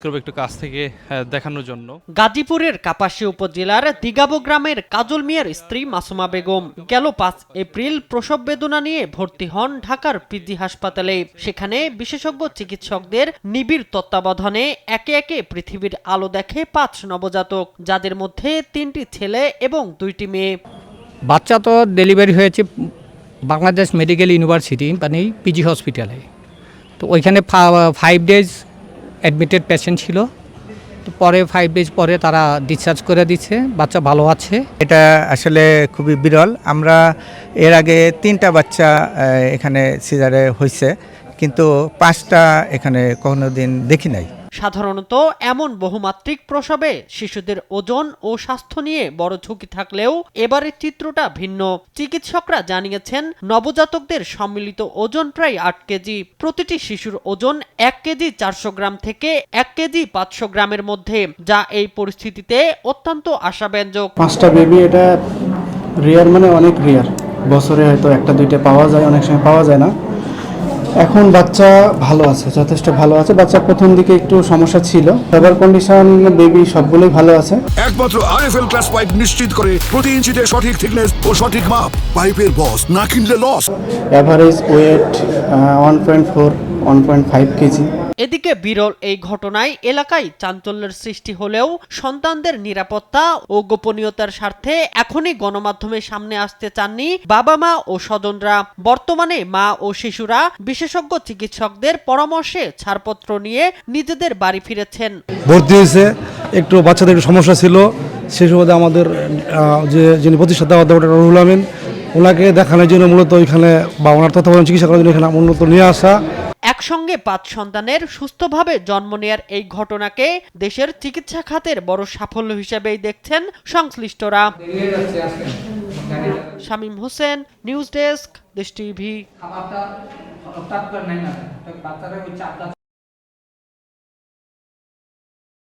একটু কাছ থেকে দেখানোর জন্য। গাজীপুরের কাপাসিয়া উপজেলার দিগাবো গ্রামের কাজল মিয়ার স্ত্রী মাসুমা বেগম গেল ৫ এপ্রিল প্রসব বেদনা নিয়ে ভর্তি হন ঢাকার পিজি হাসপাতালে। সেখানে বিশেষজ্ঞ চিকিৎসকদের নিবিড় তত্ত্বাবধানে একে একে পৃথিবীর আলো দেখে ৫ নবজাতক, যাদের মধ্যে ৩টি ছেলে এবং ২টি মেয়ে। বাচ্চা তো ডেলিভারি হয়েছে বাংলাদেশ মেডিকেল ইউনিভার্সিটি মানে পিজি হসপিটালে। তো ওইখানে 5 ডেজ অ্যাডমিটেড পেশেন্ট ছিল। তো পরে 5 ডেজ পরে তারা ডিসচার্জ করে দিচ্ছে, বাচ্চা ভালো আছে। এটা আসলে খুবই বিরল। আমরা এর আগে 3টা বাচ্চা এখানে সিজারে হয়েছে, কিন্তু 5টা এখানে কোনোদিন দেখি নাই। সাধারণত এমন বহুমাত্রিক প্রসবে শিশুদের ওজন ও স্বাস্থ্য নিয়ে বড় ঝুঁকি থাকলেও এবারের চিত্রটা ভিন্ন। চিকিৎসকরা জানিয়েছেন, নবজাতকদের সম্মিলিত ওজন প্রায় 8 কেজি। প্রতিটি শিশুর ওজন 1 কেজি 400 গ্রাম থেকে 1 কেজি 500 গ্রামের মধ্যে, যা এই পরিস্থিতিতে অত্যন্ত আশাব্যঞ্জক। 5টা বেবি, এটা রেয়ার, মানে অনেক রেয়ার। বছরে হয়তো 1টা 2টা পাওয়া যায়, অনেক সময় পাওয়া যায় না। এখন বাচ্চা ভালো আছে, যথেষ্ট ভালো আছে। বাচ্চা প্রথম দিকে একটু সমস্যা ছিল, এবার কন্ডিশন বেবি সবগুলোই ভালো আছে। একমাত্র আইএফএল ক্লাস পাইপ নিশ্চিত করে প্রতি ইঞ্চিতে সঠিক থিকনেস ও সঠিক মাপ। পাইপের বস, না কিনলে লস। Average wait 1.4 1.5 KG. এদিকে বিরল এই ঘটনায় এলাকায় চাঞ্চল্যের সৃষ্টি হলেও সন্তানদের নিরাপত্তা ও গোপনীয়তার স্বার্থে এখনই গণমাধ্যমের সামনে আসতে চাননি বাবা মা ও স্বজনরা। বর্তমানে মা ও শিশুরা বিশেষজ্ঞ চিকিৎসকদের পরামর্শে ছাড়পত্র নিয়ে নিজেদের বাড়ি ফিরেছেন। ভর্তি হয়েছে, একটু বাচ্চাদের একটু সমস্যা ছিল, সেই সুবাদে আমাদের যিনি প্রতিষ্ঠাতা অধ্যাপক রুহুল আমিন, ওনাকে দেখানোর জন্য মূলত ওইখানে বা ওনার তত্ত্বাবধানে চিকিৎসা করার জন্য এখানে মূলত নিয়ে আসা। একসঙ্গে 5 সন্তানের সুস্থভাবে জন্ম নেয়ার এই ঘটনাকে দেশের চিকিৎসা খাতের বড় সাফল্য হিসেবেই দেখছেন সংশ্লিষ্টরা। শামীম হোসেন, নিউজ ডেস্ক, দেশ টিভি।